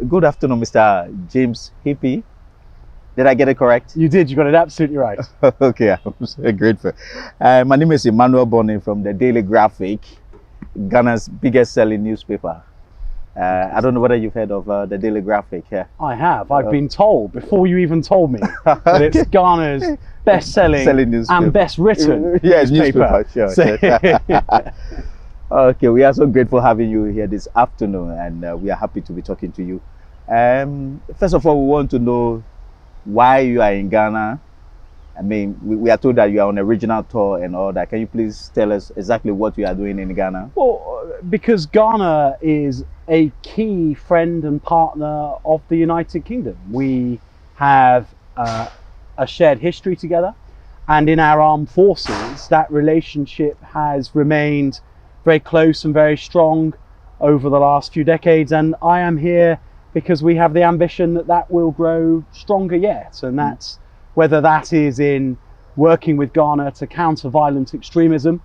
Good afternoon, Mr. James Hippie. Did I get it correct? You did. You got it absolutely right. Okay, I'm so grateful. My name is Emmanuel Bonny from the Daily Graphic, Ghana's biggest selling newspaper. I don't know whether you've heard of the Daily Graphic. Yeah. I have. I've been told before you even told me that it's Ghana's best-selling and best-written newspaper. Sure. Okay, we are so grateful having you here this afternoon, and we are happy to be talking to you. First of all, we want to know why you are in Ghana. I mean, we are told that you are on a regional tour and all that. Can you please tell us exactly what you are doing in Ghana? Well, because Ghana is a key friend and partner of the United Kingdom. We have a shared history together, and in our armed forces, that relationship has remained very close and very strong over the last few decades. And I am here because we have the ambition that that will grow stronger yet, and that's whether that is in working with Ghana to counter violent extremism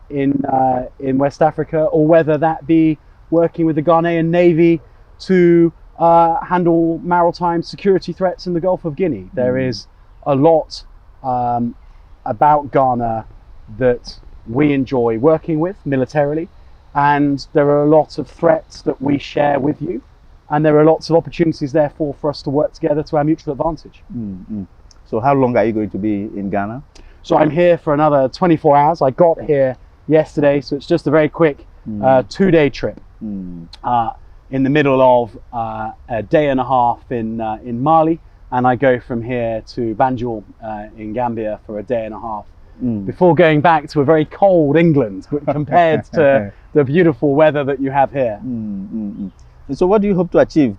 in West Africa, or whether that be working with the Ghanaian Navy to handle maritime security threats in the Gulf of Guinea. There is a lot about Ghana that we enjoy working with militarily, and there are a lot of threats that we share with you. And there are lots of opportunities, therefore, for us to work together to our mutual advantage. So how long are you going to be in Ghana? So I'm here for another 24 hours. I got here yesterday, so it's just a very quick 2-day trip in the middle of a day and a half in Mali. And I go from here to Banjul in Gambia for a day and a half before going back to a very cold England, but compared to the beautiful weather that you have here. So what do you hope to achieve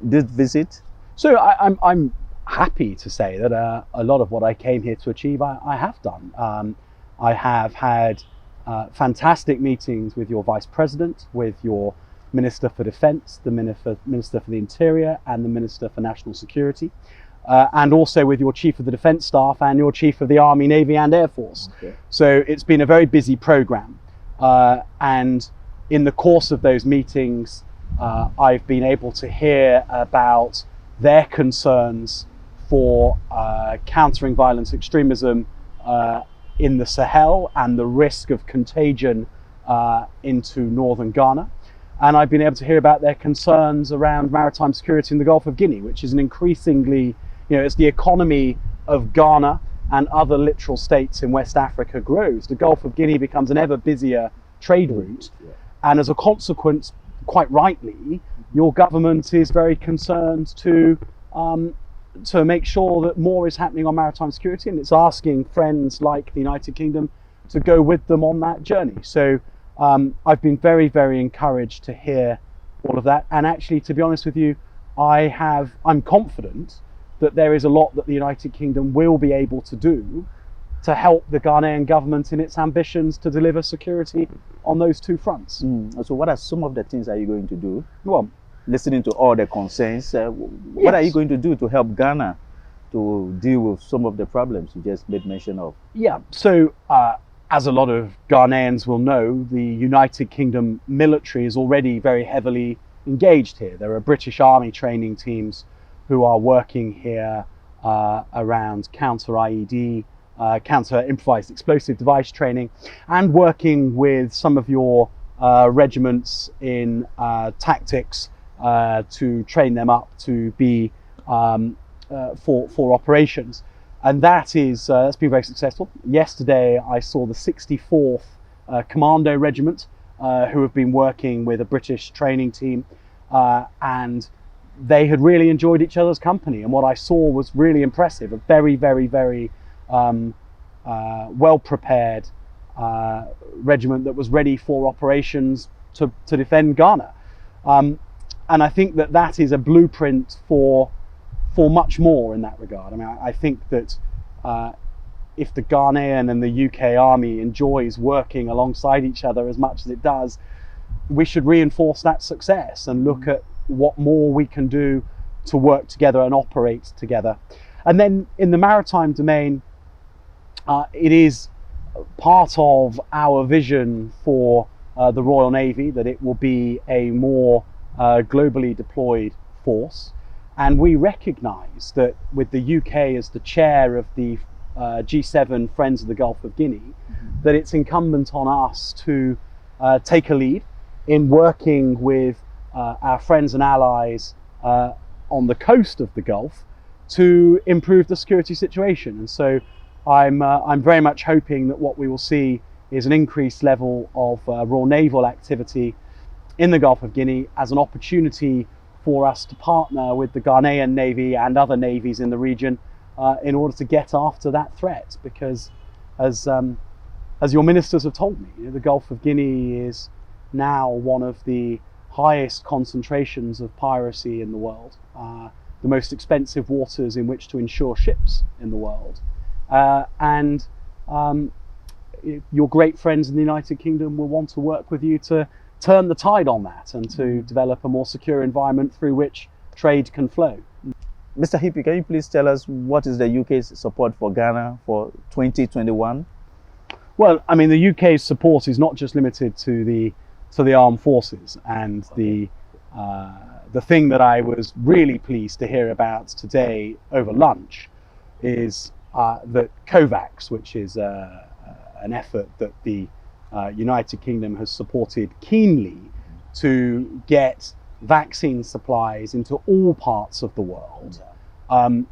this visit? So I'm happy to say that a lot of what I came here to achieve, I have done. I have had fantastic meetings with your Vice President, with your Minister for Defence, the Minister for the Interior, and the Minister for National Security, and also with your Chief of the Defence Staff and your Chief of the Army, Navy and Air Force. Okay. So it's been a very busy programme, and in the course of those meetings, I've been able to hear about their concerns for countering violent extremism in the Sahel and the risk of contagion into northern Ghana. And I've been able to hear about their concerns around maritime security in the Gulf of Guinea, which is an increasingly, as the economy of Ghana and other littoral states in West Africa grows, the Gulf of Guinea becomes an ever busier trade route. And as a consequence, quite rightly, your government is very concerned to make sure that more is happening on maritime security, and it's asking friends like the United Kingdom to go with them on that journey. So I've been very, very encouraged to hear all of that. And actually, to be honest with you, I'm confident that there is a lot that the United Kingdom will be able to do to help the Ghanaian government in its ambitions to deliver security on those two fronts. So what are some of the things that you're going to do? Well, listening to all the concerns, what are you going to do to help Ghana to deal with some of the problems you just made mention of? Yeah, so as a lot of Ghanaians will know, the United Kingdom military is already very heavily engaged here. There are British Army training teams who are working here around counter-IED, counter improvised explosive device training, and working with some of your regiments in tactics to train them up to be for operations. And that's been very successful. Yesterday I saw the 64th Commando Regiment who have been working with a British training team, and they had really enjoyed each other's company, and what I saw was really impressive. A very, very, very well prepared regiment that was ready for operations to defend Ghana, and I think that is a blueprint for much more in that regard. I mean, I think that if the Ghanaian and the UK Army enjoys working alongside each other as much as it does, we should reinforce that success and look at what more we can do to work together and operate together. And then in the maritime domain, it is part of our vision for the Royal Navy, that it will be a more globally deployed force. And we recognise that with the UK as the chair of the G7 Friends of the Gulf of Guinea, that it's incumbent on us to take a lead in working with our friends and allies on the coast of the Gulf to improve the security situation. And so I'm very much hoping that what we will see is an increased level of Royal Naval activity in the Gulf of Guinea as an opportunity for us to partner with the Ghanaian Navy and other navies in the region in order to get after that threat. Because as your ministers have told me, the Gulf of Guinea is now one of the highest concentrations of piracy in the world, the most expensive waters in which to insure ships in the world. And your great friends in the United Kingdom will want to work with you to turn the tide on that and to develop a more secure environment through which trade can flow. Mr. Hippie, can you please tell us what is the UK's support for Ghana for 2021? Well, I mean, the UK's support is not just limited to the armed forces, and the thing that I was really pleased to hear about today over lunch is that COVAX, which is an effort that the United Kingdom has supported keenly to get vaccine supplies into all parts of the world. And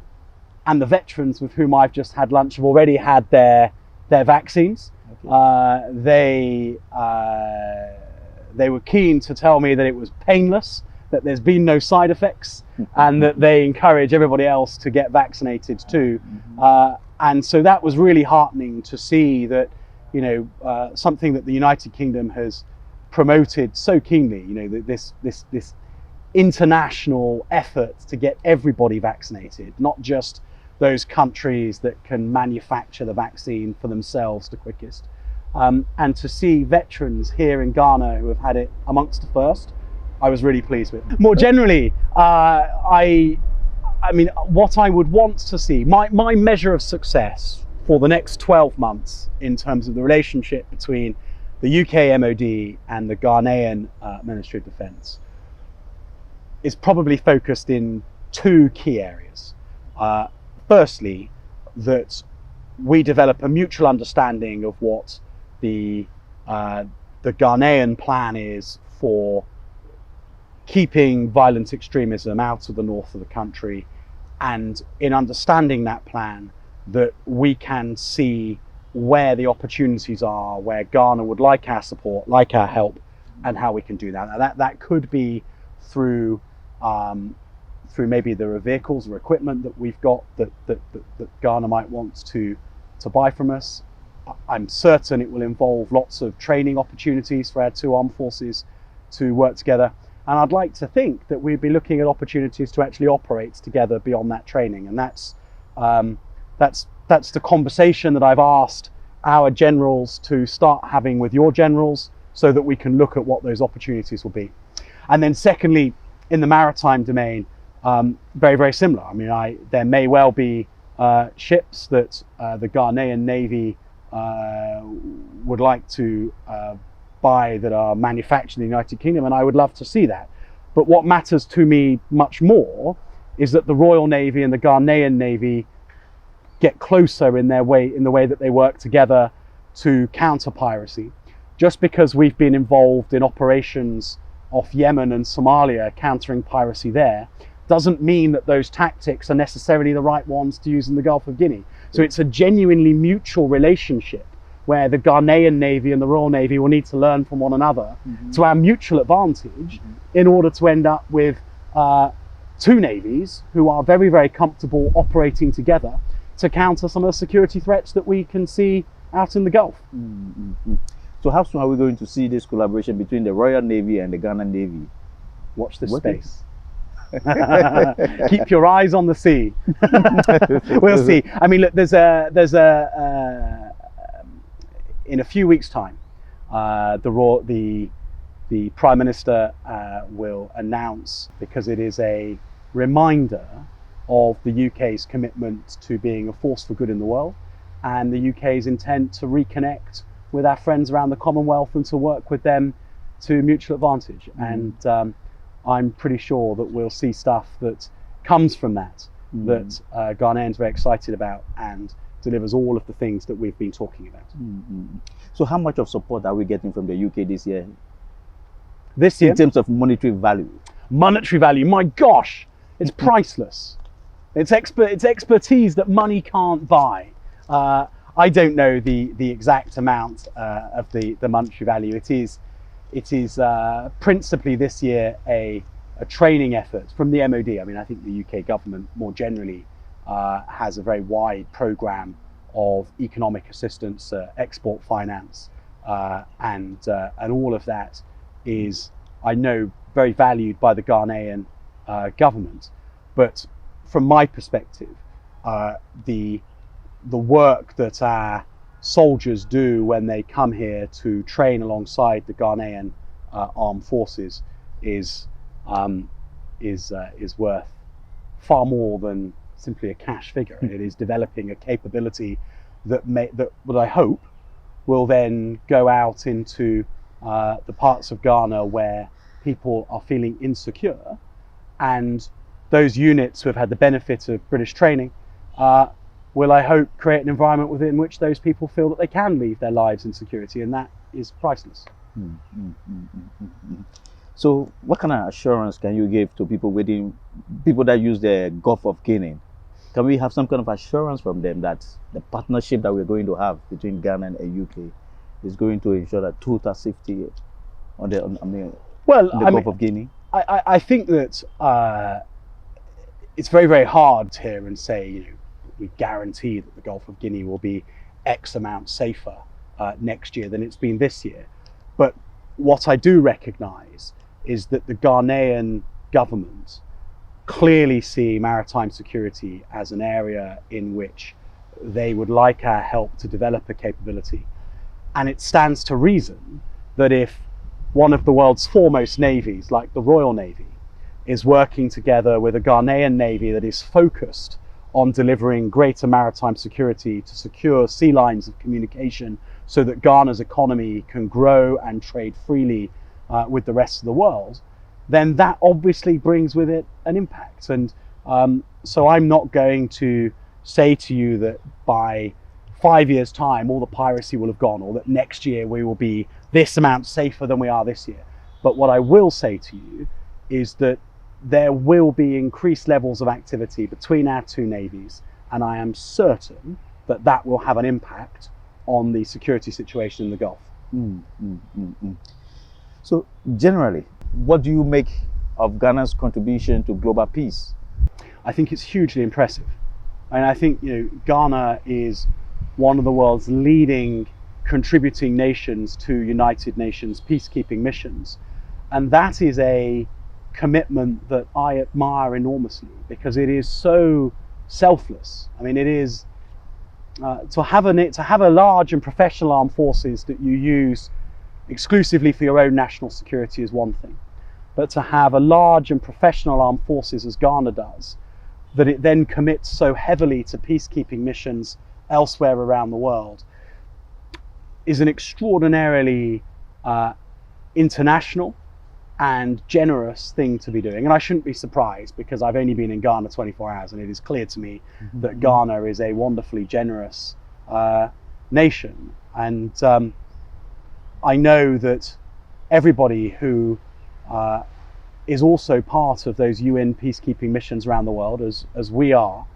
the veterans with whom I've just had lunch have already had their vaccines. Okay. They were keen to tell me that it was painless, that there's been no side effects, and that they encourage everybody else to get vaccinated too. And so that was really heartening to see that, something that the United Kingdom has promoted so keenly, this international effort to get everybody vaccinated, not just those countries that can manufacture the vaccine for themselves the quickest. And to see veterans here in Ghana who have had it amongst the first, I was really pleased with. More generally, I mean, what I would want to see, my measure of success for the next 12 months in terms of the relationship between the UK MOD and the Ghanaian Ministry of Defence is probably focused in two key areas. Firstly, that we develop a mutual understanding of what the Ghanaian plan is for keeping violent extremism out of the north of the country, and in understanding that plan, that we can see where the opportunities are, where Ghana would like our support, like our help, and how we can do that. Now that could be through maybe there are vehicles or equipment that we've got that Ghana might want to buy from us. I'm certain it will involve lots of training opportunities for our two armed forces to work together. And I'd like to think that we'd be looking at opportunities to actually operate together beyond that training. And that's the conversation that I've asked our generals to start having with your generals, so that we can look at what those opportunities will be. And then secondly, in the maritime domain, very, very similar. I mean, there may well be ships that the Ghanaian Navy would like to buy that are manufactured in the United Kingdom, and I would love to see that. But what matters to me much more is that the Royal Navy and the Ghanaian Navy get closer in the way that they work together to counter piracy. Just because we've been involved in operations off Yemen and Somalia countering piracy there doesn't mean that those tactics are necessarily the right ones to use in the Gulf of Guinea. So it's a genuinely mutual relationship where the Ghanaian Navy and the Royal Navy will need to learn from one another to our mutual advantage in order to end up with two navies who are very, very comfortable operating together to counter some of the security threats that we can see out in the Gulf. So how soon are we going to see this collaboration between the Royal Navy and the Ghana Navy? Watch this space. Keep your eyes on the sea. We'll see. I mean, look, there's in a few weeks' time, the Prime Minister will announce, because it is a reminder of the UK's commitment to being a force for good in the world, and the UK's intent to reconnect with our friends around the Commonwealth and to work with them to mutual advantage. And I'm pretty sure that we'll see stuff that comes from that, that Ghanaians are very excited about and delivers all of the things that we've been talking about. So how much of support are we getting from the UK this year? This year? In terms of monetary value? Monetary value, my gosh, it's priceless. It's expertise that money can't buy. I don't know the exact amount of the monetary value. It is principally this year a training effort from the MOD. I mean, I think the UK government more generally has a very wide programme of economic assistance, export finance, and all of that is, I know, very valued by the Ghanaian government. But from my perspective, the work that our soldiers do when they come here to train alongside the Ghanaian armed forces is worth far more than simply a cash figure. It is developing a capability that I hope will then go out into the parts of Ghana where people are feeling insecure, and those units who have had the benefit of British training will, I hope, create an environment within which those people feel that they can leave their lives in security, and that is priceless. So what kind of assurance can you give to people that use the Gulf of Guinea? Can we have some kind of assurance from them that the partnership that we're going to have between Ghana and UK is going to ensure that total safety on the Gulf of Guinea? I think that it's very, very hard here and say, we guarantee that the Gulf of Guinea will be X amount safer next year than it's been this year. But what I do recognise is that the Ghanaian government clearly see maritime security as an area in which they would like our help to develop a capability. And it stands to reason that if one of the world's foremost navies, like the Royal Navy, is working together with a Ghanaian navy that is focused on delivering greater maritime security to secure sea lines of communication so that Ghana's economy can grow and trade freely with the rest of the world, then that obviously brings with it an impact. And so I'm not going to say to you that by 5 years' time all the piracy will have gone, or that next year we will be this amount safer than we are this year. But what I will say to you is that there will be increased levels of activity between our two navies, and I am certain that that will have an impact on the security situation in the Gulf. So generally, what do you make of Ghana's contribution to global peace? I think it's hugely impressive. And I think Ghana is one of the world's leading contributing nations to United Nations peacekeeping missions. And that is a commitment that I admire enormously, because it is so selfless. I mean, it is to have a large and professional armed forces that you use exclusively for your own national security is one thing, but to have a large and professional armed forces as Ghana does, that it then commits so heavily to peacekeeping missions elsewhere around the world, is an extraordinarily international and generous thing to be doing. And I shouldn't be surprised, because I've only been in Ghana 24 hours and it is clear to me that Ghana is a wonderfully generous nation. And I know that everybody who is also part of those UN peacekeeping missions around the world, as we are,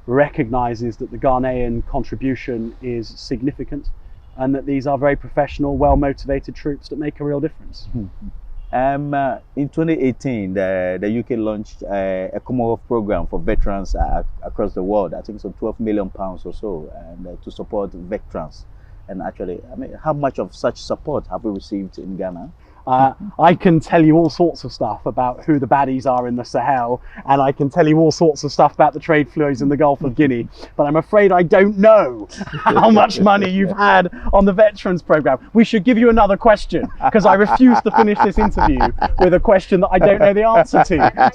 recognizes that the Ghanaian contribution is significant, and that these are very professional, well-motivated troops that make a real difference. In 2018, the UK launched a Commonwealth program for veterans across the world. I think it's £12 million or so, and to support veterans. And actually, I mean, how much of such support have we received in Ghana? I can tell you all sorts of stuff about who the baddies are in the Sahel, and I can tell you all sorts of stuff about the trade flows in the Gulf of Guinea, but I'm afraid I don't know how much money you've had on the Veterans Programme. We should give you another question, because I refuse to finish this interview with a question that I don't know the answer to.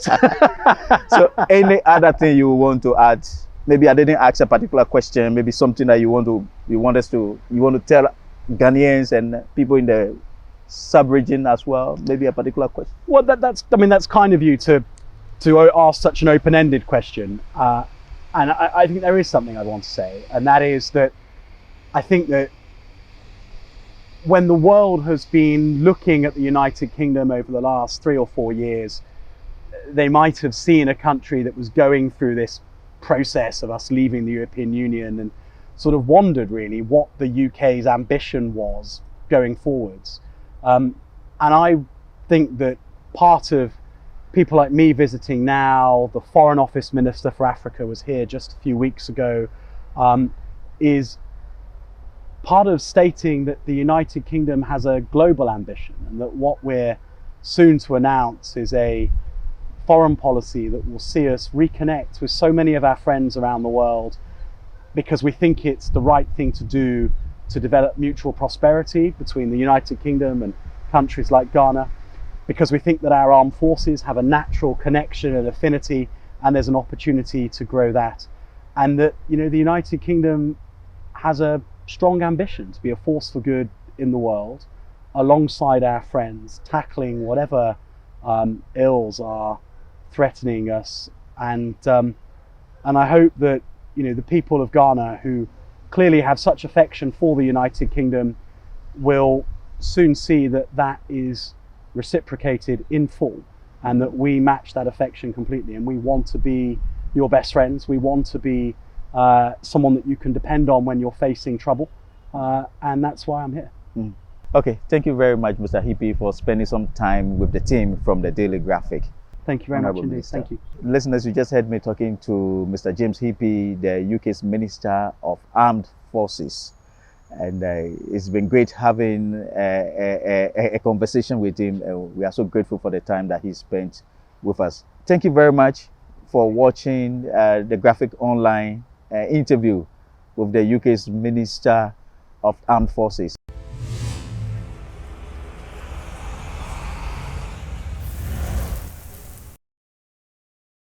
So any other thing you want to add? Maybe I didn't ask a particular question, maybe something that you want to tell Ghanaians and people in the sub-region as well? Maybe a particular question? Well, that's kind of you to ask such an open-ended question. And I think there is something I want to say, and that is that I think that when the world has been looking at the United Kingdom over the last 3 or 4 years, they might have seen a country that was going through this process of us leaving the European Union and sort of wondered really what the UK's ambition was going forwards. And I think that part of people like me visiting now, the Foreign Office Minister for Africa was here just a few weeks ago, is part of stating that the United Kingdom has a global ambition, and that what we're soon to announce is a foreign policy that will see us reconnect with so many of our friends around the world, because we think it's the right thing to do to develop mutual prosperity between the United Kingdom and countries like Ghana, because we think that our armed forces have a natural connection and affinity, and there's an opportunity to grow that. And that, you know, the United Kingdom has a strong ambition to be a force for good in the world, alongside our friends, tackling whatever ills are threatening us. And I hope that, you know, the people of Ghana, who clearly have such affection for the United Kingdom, will soon see that that is reciprocated in full, and that we match that affection completely. And we want to be your best friends. We want to be someone that you can depend on when you're facing trouble, and that's why I'm here. Okay, thank you very much, Mr. Hippie, for spending some time with the team from the Daily Graphic. Thank you very much indeed. Thank you. Listeners, you just heard me talking to Mr. James Hippie, the UK's Minister of Armed Forces. And it's been great having a conversation with him. We are so grateful for the time that he spent with us. Thank you very much for watching the Graphic Online interview with the UK's Minister of Armed Forces.